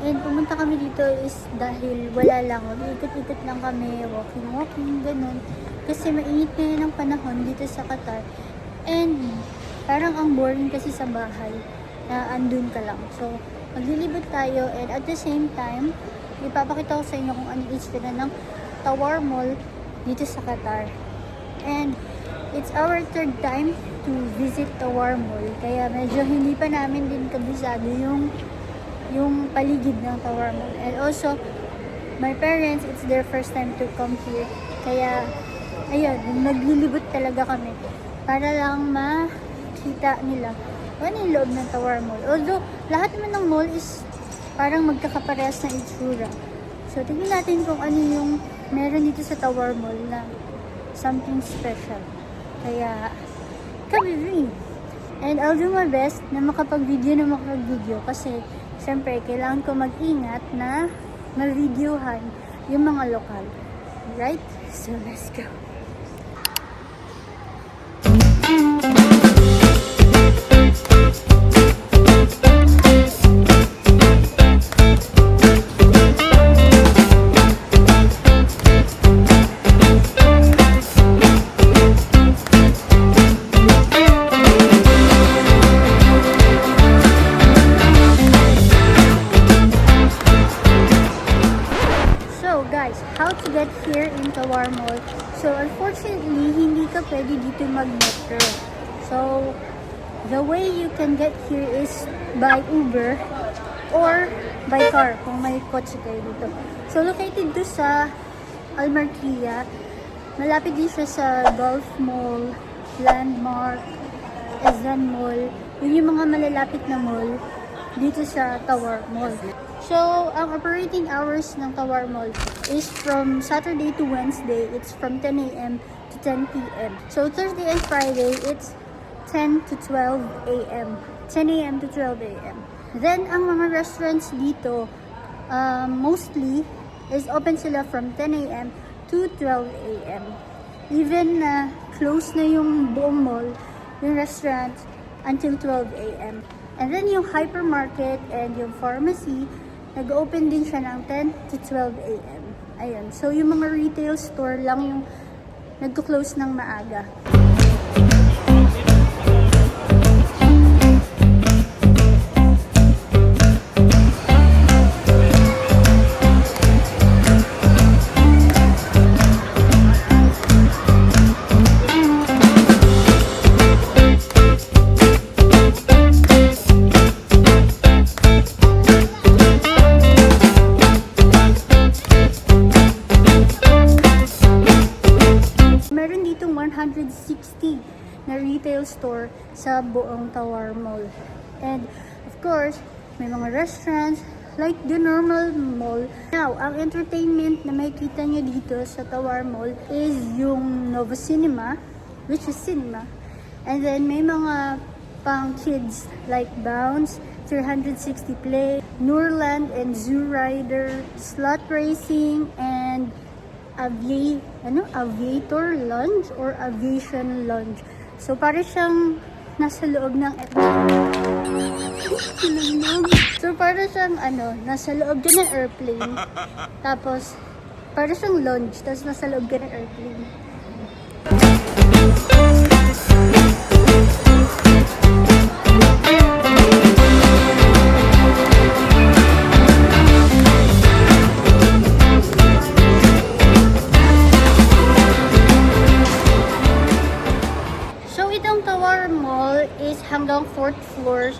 And pumunta kami dito is dahil wala lang, mag-ikot-ikot lang kami, walking, ganun. Kasi mainit na yun ang panahon dito sa Qatar. And parang ang boring kasi sa bahay na andun ka lang. So, maglilibot tayo and at the same time, ipapakita ko sa inyo kung ano yung itsura ng Tawar Mall dito sa Qatar. And it's our third time to visit Tawar Mall. Kaya medyo hindi pa namin din kabisado yung paligid ng Tawar Mall. And also, my parents, it's their first time to come here. Kaya, ayun, naglilibot talaga kami para lang makita nila ano yung loob ng Tawar Mall. Although, lahat naman ng mall is parang magkakaparehas na itsura. So, tingnan natin kung ano yung meron dito sa Tawar Mall na something special. Kaya, come with me. And I'll do my best na makapag-video kasi siyempre, kailangan ko mag-ingat na ma-videohan yung mga lokal. Right? So, let's go. How to get here in Tawar Mall. So, unfortunately, hindi ka pwede dito mag-metro. So, the way you can get here is by Uber or by car kung may kotse kayo dito. So, located to sa Al Markiyah. Malapit din siya sa Gulf Mall, Landmark, Ezan Mall. Yun yung mga malalapit na mall dito sa Tawar Mall. So, ang operating hours ng Tawar Mall is from Saturday to Wednesday, it's from 10 a.m. to 10 p.m. So, Thursday and Friday, it's 10 to 12 a.m. 10 a.m. to 12 a.m. Then, ang mga restaurants dito, mostly, is open sila from 10 a.m. to 12 a.m. Even close na yung buong mall, yung restaurants, until 12 a.m. And then, yung hypermarket and yung pharmacy, nag-open din siya ng 10 to 12 a.m. Ayun. So, yung mga retail store lang yung nagko-close ng maaga. Meron ditong 160 na retail store sa buong Tawar Mall. And of course, may mga restaurants like the normal mall. Now, ang entertainment na makikita nyo dito sa Tawar Mall is yung Nova Cinema, which is cinema. And then may mga pang kids like Bounce, 360 Play, Noorland and Zoo Rider, Slot Racing, and Aviator Lounge or Aviation Lounge. So, para siyang nasa loob ng So, para siyang nasa loob din ng airplane. Tapos, para siyang lounge. Tapos, nasa loob ka ng airplane. Hanggang 4th floor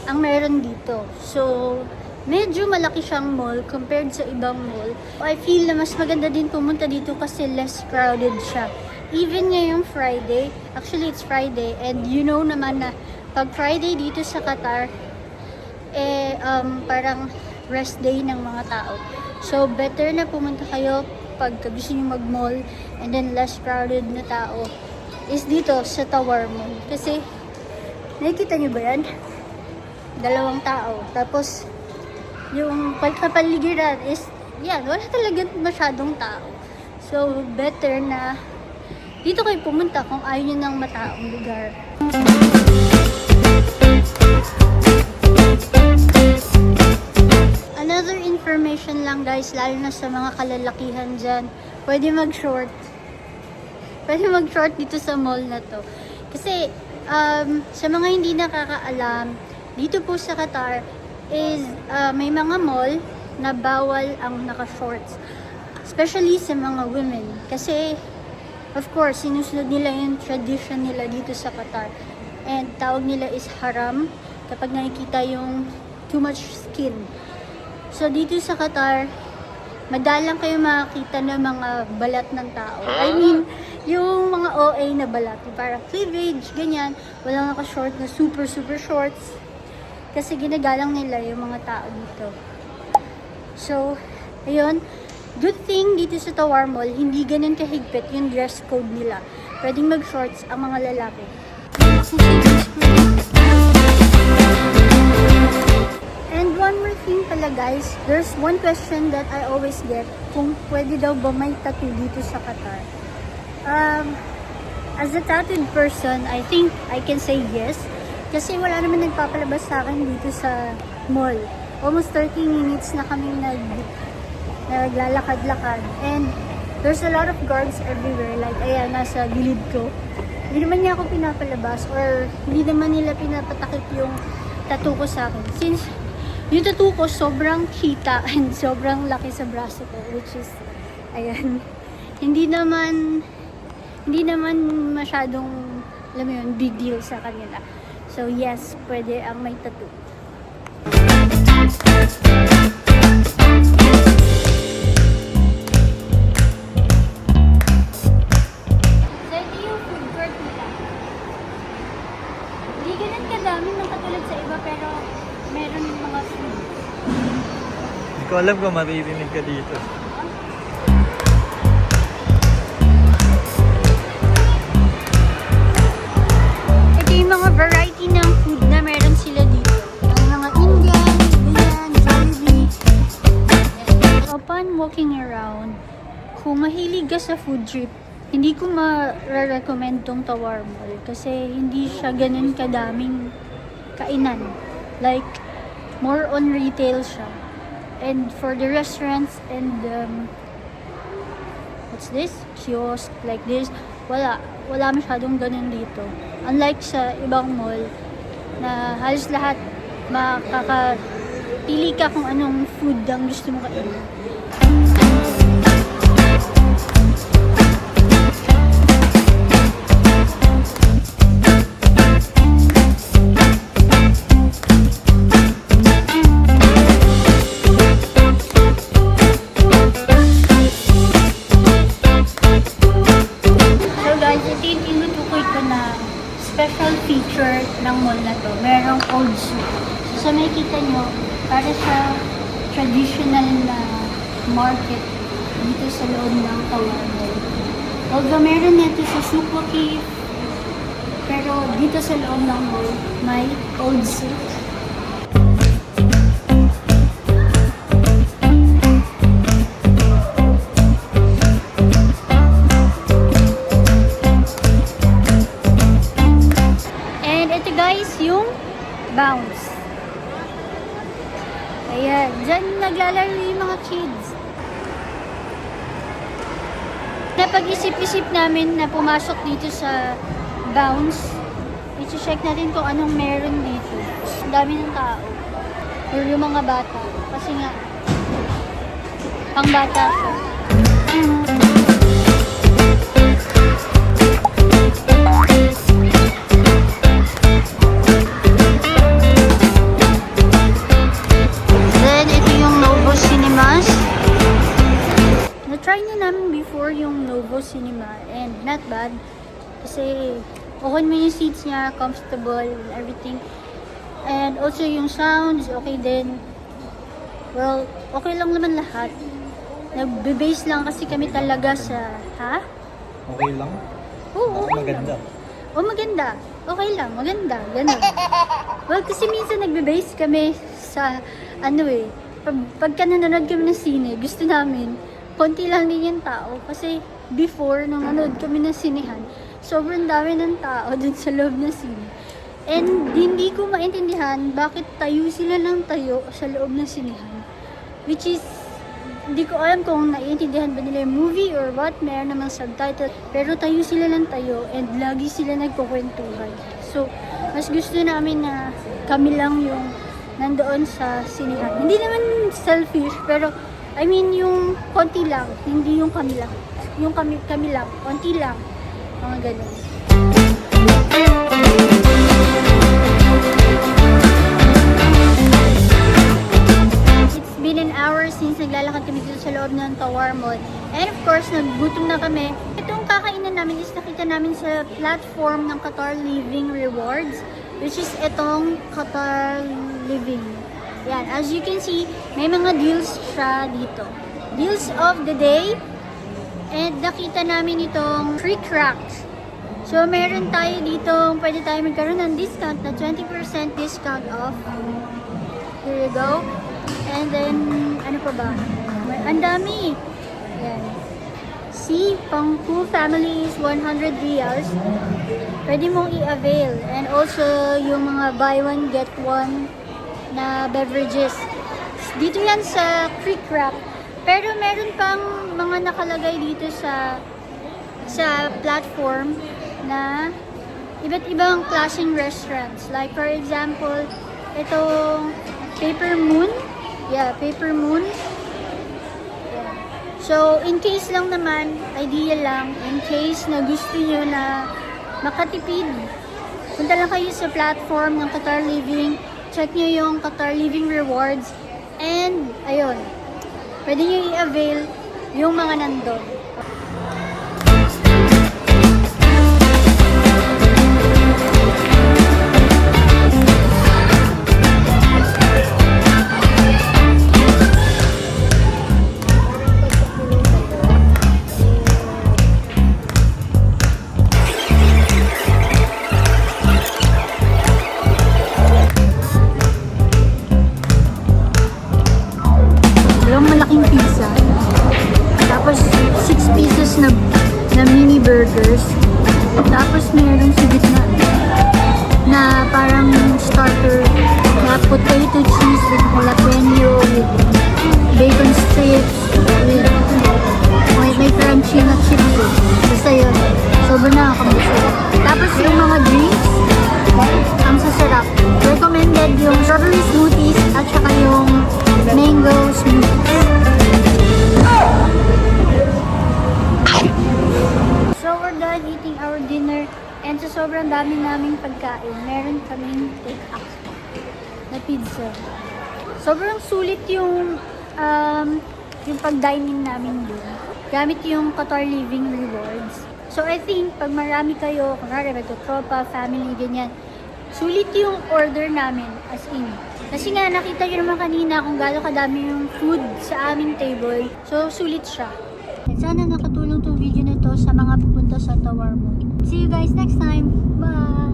ang meron dito. So, medyo malaki siyang mall compared sa ibang mall. I feel na mas maganda din pumunta dito kasi less crowded siya. Even ngayong Friday, actually it's Friday, and you know naman na pag Friday dito sa Qatar, parang rest day ng mga tao. So better na pumunta kayo pag gusto nyo mag-mall and then less crowded na tao is dito sa Tower Mall. Kasi nakikita nyo ba yan? Dalawang tao. Tapos yung pagkapaligiran is, yan, wala talaga masyadong tao. So, better na dito kayo pumunta kung ayaw nyo ng mataong lugar. Another information lang guys, lalo na sa mga kalalakihan dyan, pwede mag-short. Pwede mag-short dito sa mall na to. Kasi, sa mga hindi nakakaalam, dito po sa Qatar, is may mga mall na bawal ang naka-shorts. Especially sa mga women. Kasi, of course, sinusunod nila yung tradition nila dito sa Qatar. And tawag nila is haram kapag nakikita yung too much skin. So, dito sa Qatar, madalang kayo makakita ng mga balat ng tao. I mean, yung mga OA na balat. Parang cleavage, ganyan. Walang naka-short na super shorts. Kasi ginagalang nila yung mga tao dito. So, ayun. Good thing dito sa Tower Mall, hindi ganun kahigpit yung dress code nila. Pwedeng mag-shorts ang mga lalaki. And one more thing pala guys, there's one question that I always get, kung pwede daw ba may tattoo dito sa Qatar. As a tattooed person, I think I can say yes. Kasi wala naman nagpapalabas sa akin dito sa mall. Almost 30 minutes na kami naglalakad-lakad. And there's a lot of guards everywhere. Like, ayan, nasa gilid ko. Hindi naman niya ako pinapalabas or hindi naman nila pinapatakip yung tattoo ko sa akin. Since yung tattoo ko sobrang kita and sobrang laki sa braso ko, which is, ayan, hindi naman masyadong, alam mo yun, big deal sa kanila. So yes, pwede ang may tattoo. So ito yung food court nila. Hindi ganun kadami ng katulad sa iba pero meron mga food. Hindi ko alam kung maririnig ka dito. Mga variety ng food na meron sila dito. Ang mga Indian, ganyan, Jollibee. Upon walking around, kung mahilig ka sa food trip, hindi ko ma-recommend tong Tower Mall kasi hindi siya ganun kadaming kainan. Like, more on retail siya. And for the restaurants and what's this? Kiosk like this, wala masyadong ganun dito. Unlike sa ibang mall na halos lahat makakapili ka kung anong food ang gusto mo kainin. Special feature ng mall na to, merong old soup. So makikita nyo, para sa traditional na market dito sa loob ng Tower Mall. Although meron nito sa Supa Cave, pero dito sa loob ng mall, may old soup. Yung bounce. Ayan, dyan naglalaro yung mga kids. Napag-isip-isip namin na pumasok dito sa bounce. I-check natin kung anong meron dito. Ang dami ng tao. Or yung mga bata. Kasi nga, pang bata siya. Then, before yung Novo Cinema and not bad. Kasi okay naman yung seats niya, comfortable, everything. And also yung sounds, okay din. Well, okay lang naman lahat. Nagbe-base lang kasi kami talaga sa... Ha? Okay lang? Oo, okay Maganda. lang. Oh, maganda. Okay lang, maganda. Ganun. Well, kasi minsan nagbe-base kami sa, pagka nanonood kami ng sine, gusto namin, konti lang din yung tao. Kasi before, nung nanonood kami ng sinehan, sobrang dami ng tao dun sa loob ng sine. And hindi ko maintindihan bakit tayo sila ng tayo sa loob ng sinehan. Which is, hindi ko alam kung naiintindihan ba nila yung movie or what, meron namang subtitle. Pero tayo sila lang tayo and lagi sila nagkukwentuhan. So, mas gusto namin na kami lang yung nandoon sa sinehan. Hindi naman selfish, pero I mean yung konti lang, hindi yung kami lang. Yung kami lang, konti lang. Mga ganun. It's been an hour since naglalakad kami dito sa loob ng Tower Mall. And of course, naggutom na kami. Itong kakainan namin is nakita namin sa platform ng Qatar Living Rewards, which is itong Qatar Living. Yan, as you can see, may mga deals siya dito. Deals of the day. And nakita namin itong free cracks. So, meron tayo dito, pwede tayo magkaroon ng discount na 20% discount off. Here you go. And then, ano pa ba? Ang dami. Yan. See, pang 2 families, 100 reals. Pwede mong i-avail. And also, yung mga buy one, get one na beverages. Dito yan sa Creek Wrap. Pero meron pang mga nakalagay dito sa platform na iba't ibang klaseng restaurants. Like for example, itong Paper Moon. Yeah, Paper Moon. Yeah. So, in case lang naman, idea lang, in case na gusto nyo na makatipid, punta lang kayo sa platform ng Qatar Living. Check nyo yung Qatar Living Rewards. And, ayun, pwede nyo i-avail yung mga nandun. Malaking pizza. Tapos 6 pieces na mini burgers. Tapos meron sa gitna na parang starter na potato cheese with jalapeno, with bacon strips, with may crunchy na chips. Basta yun. Sobrang nakakabusog. Tapos yung mga drinks, ang sasarap. Recommended yung strawberry smoothies at saka yung mango smoothies. So we're done eating our dinner and sa sobrang dami naming pagkain, meron kaming take-out na pizza. Sobrang sulit yung pag-dine-in namin doon. Gamit yung Qatar Living Rewards. So I think pag marami kayo, kunwari magto-tropa, family, ganyan, sulit yung order namin as in. Kasi nga nakita nyo naman kanina kung gaano kadami yung food sa aming table. So sulit siya. At sana nakatulong tong video na to sa mga pupunta sa Tower Mall. See you guys next time. Bye!